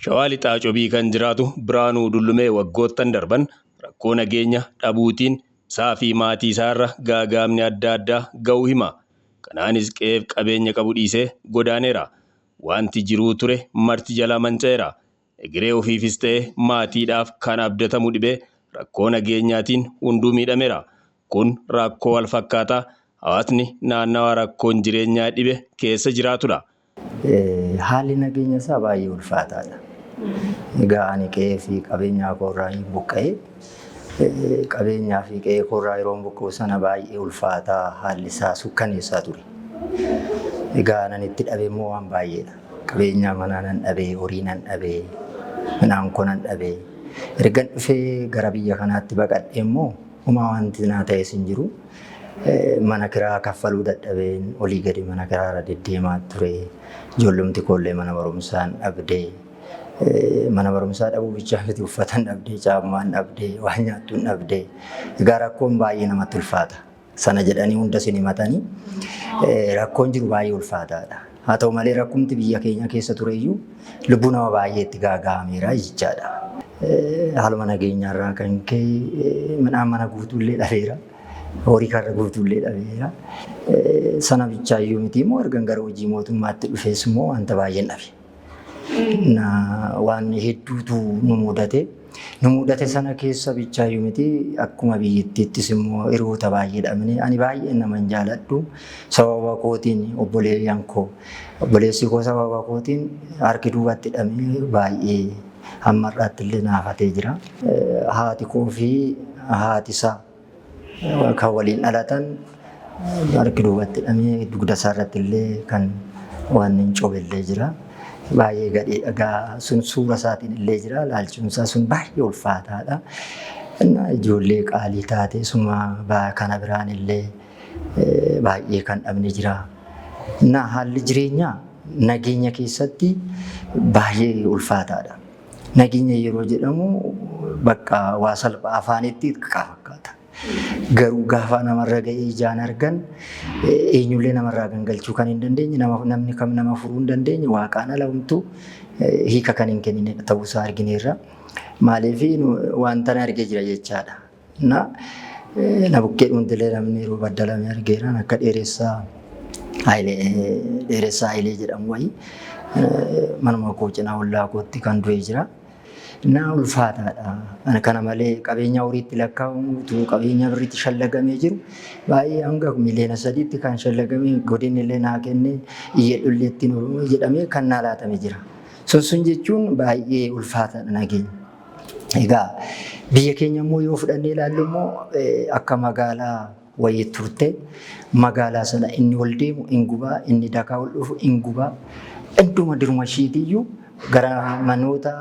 Shawaa lixaa cobii kan jiraatu Biraanuu Dullumee waggoottan darban rakkoo nageenya dhabuutiin isaa fi maatii isaarra gaagaamni adda addaa ga'uu hima. Kanaanis qe'eef qabeenya qabu dhiisee godaaneera. Wanti jiruu ture marti jala manca'eera. Egeree ofiifis ta'ee maatiidhaaf kan abdatamu dhibee rakkoo nageenyaatiin hunduu miidhameera. Kun rakkoo wal fakkaataa hawaasni naannawaa rakkoon jireenyaa dhibe keessa jiraatudha. Haalli nageenya isaa baay'ee ulfaataadha. Egaa ani qe'ee fi qabeenyaa koorraa buqqa'ee qabeenyaa fi qe'ee koorraa yeroo buqqa'u sana baay'ee ulfaataa haalli isaa sukkaneessaa ture. Egaa nan itti dhabe immoo waan baay'eedha. Qabeenyaa manaa nan dhabee, horii nan dhabee, midhaan koo nan dhabee. Ergan dhufee gara biyya kanaatti baqadhee immoo homaa wanti naa ta'es hin jiru. Mana kiraa kaffaluu dadhabeen olii gadi mana kiraarra deddeemaa ture. Ijoollumti koollee mana barumsaa dhabdee. Mana barumsaa dhabuu bichaa miti uffatan dhabdee, caammaan dhabdee, waan nyaattu dhabdee. Egaa rakkoon baay'ee namatti ulfaata. Sana jedhanii hunda isin himatanii rakkoon jiru baay'ee ulfaataadha. Haa ta'u malee rakkumti biyya keenya keessa tureyyuu lubbuu nama baay'eetti gaaga'ameera jechaadha. Haaluma nageenyaarraa kan ka'e midhaan mana guutuullee dhabeera. Horii karra guutuullee dhabeera. Sana bichaayyuu miti immoo ergan gara hojii mootummaatti dhufees immoo wanta baay'een dhabe. Waan hedduutu nu mudate sana keessa bichaayyuu miti akkuma biyyattiittis immoo hiriyoota baay'ee dhabne ani baay'ee naman jaaladhu sababa kootiin obboleessi koo sababa kootiin harki duubatti hidhamee baay'ee hamma har'aatti illee naafatee jira. Haati koo fi haati isaa kan waliin dhalatan harki duubatti hidhamee dugda isaarratti illee kan waan hin cobellee jira. Baay'ee gadhee dhagaa sun suura isaatiin illee jira. Laalchuun isaa sun baay'ee ulfaataadha. Ijoollee qaalii taate suma kana biraan illee baay'ee kan dhabne jira. Haalli jireenyaa nageenya keessatti baay'ee ulfaataadha. Nageenya yeroo jedhamu bakka waa salphaa afaanitti fakkaata. Garuu gaafa namarra ga'ee ijaan argan eenyullee namarraa gangalchuu kan hin dandeenye namni kam nama furuu hin dandeenye waaqaan ala homtuu hiika kan hin kennine ta'uusaa argineerra. Maaliif wanta na argee jira jechaadha. Na bukkee dhuuntilee namni yeroo baddalame argeeraan akka dheeressaa Hayilee jedhamu wayii manuma koo cinaa ollaa kootti kan du'ee jira. Ulfaataadha. Kana malee qabeenya horiitti lakkaa'amu qabeenya birriitti shallagamee jiru baay'ee hanga miliyoona 3tti kan shallagamee godinni illee naa kennee iyyadhullee ittiin oromoo jedhamee kan naa laatame jira. Sun jechuun baay'ee ulfaataadha nageenya. Egaa biyya keenya immoo yoo fudhannee ilaallu immoo akka magaalaa wayii turte magaalaa sana inni ol deemu hin gubaa, inni dakaa ol dhufu hin gubaa. Idduma diruma ishiitiyyuu gara manoota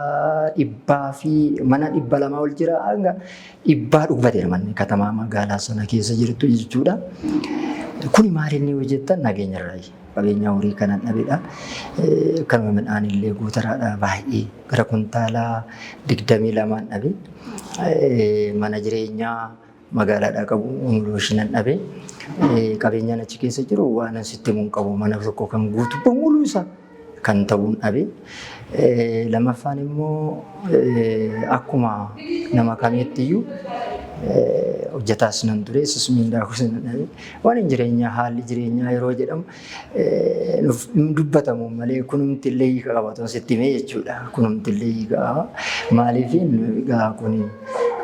100 fi mana 200 ol jira hanga 100 dhugbateera manni katamaa magaalaa sana keessa jirtu jechuudha. Kuni maal inni hojjetan nageenya irraayi. Qabeenya horii kanan dhabeedha. Kanuma midhaan illee guutaraadha baay'ee gara kuntaalaa 22 dhabe. Mana jireenyaa magaalaadhaa qabu looshinan dhabe. Qabeenyaan achi keessa jiru waan asitti mun qabu mana tokko kan guutu bamulu isaa kan ta'uun dhabe. Lamaffaan immoo akkuma nama kamiittiyyu hojjetaas nan ture sismiindaa kusin dhabe. Waan jireenyaa haalli jireenyaa yeroo jedhamu dubbatamu malee kunumti illee hiika qaba osoo sitti himee jechuudha. Kunumti illee hiika qaba. Maaliif egaa kun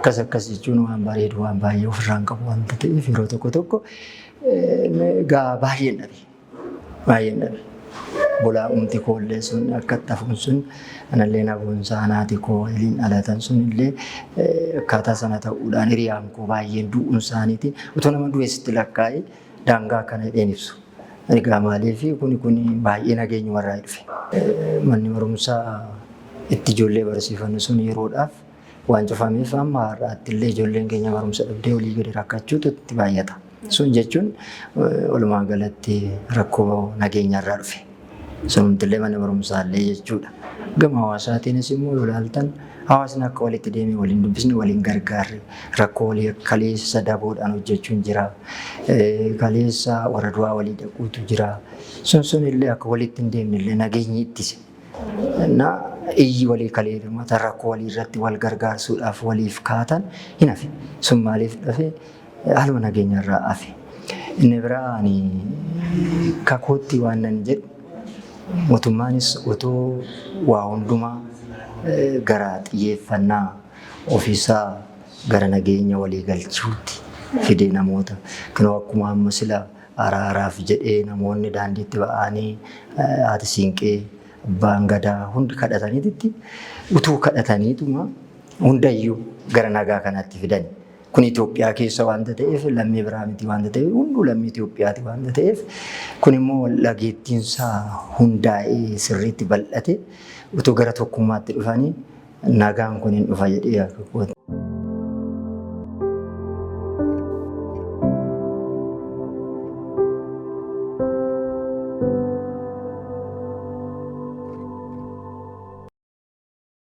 akkas jechuun waan bareedu waan baay'ee ofirraan qabu wanta ta'eef yeroo tokko egaa baay'een dhabe. Bulaa'umti koollee sun akka tafuun sun anallee nabuunsaa anaati koo waliin dhalatan sun illee akkaataa sana ta'uudhaan hiriyaan koo baay'een du'uun isaaniitiin utuu nama du'eessitti lakkaa'ee daangaa kana hidheen ibsu. Egaa maaliif kun baay'ee nageenya warraa dhufe. Manni barumsaa itti ijoollee barsiifannu sun yeroodhaaf waan cufameef amma har'aatti illee ijoolleen keenya barumsa dhabdee olii gadi rakkachuutu itti baay'ata. Sun jechuun walumaa galatti rakkoo nageenyarraa dhufe. Sunumtillee mana barumsaallee jechuudha. Gama hawaasaatiinis immoo yoo ilaaltan hawaasni akka walitti deemee waliin dubbisni waliin gargaarre rakkoo walii kaleessa daboodhaan hojjechuun jira. Kaleessa warra du'aa walii dhaquutu jira. Sun illee akka walitti hin deemne illee nageenyi ittise. Na iyyi walii kalee mata rakkoo walii irratti wal gargaarsuudhaaf waliif kaatan hin hafe. Sun maaliif dhafe? Haaluma nageenya irraa hafe. Inni biraa kakootti waan nan jedhu mootummaanis otoo waa hundumaa gara xiyyeeffannaa ofiisaa gara nageenya walii galchuutti fidee namoota kanoo akkuma amma sila araaraaf jedhee namoonni daandiitti ba'anii haati siinqee abbaan gadaa hundi kadhataniitti utuu kadhataniituma hundayyuu gara nagaa kanatti fidan. Kun Itoophiyaa keessa waanta ta'eef lammii biraa miti waanta ta'eef hunduu lammii Itoophiyaati waanta ta'eef kun immoo dhageettiinsaa hundaa'ee sirriitti bal'ate utuu gara tokkummaatti dhufanii nagaan kun hin dhufa jedhee akka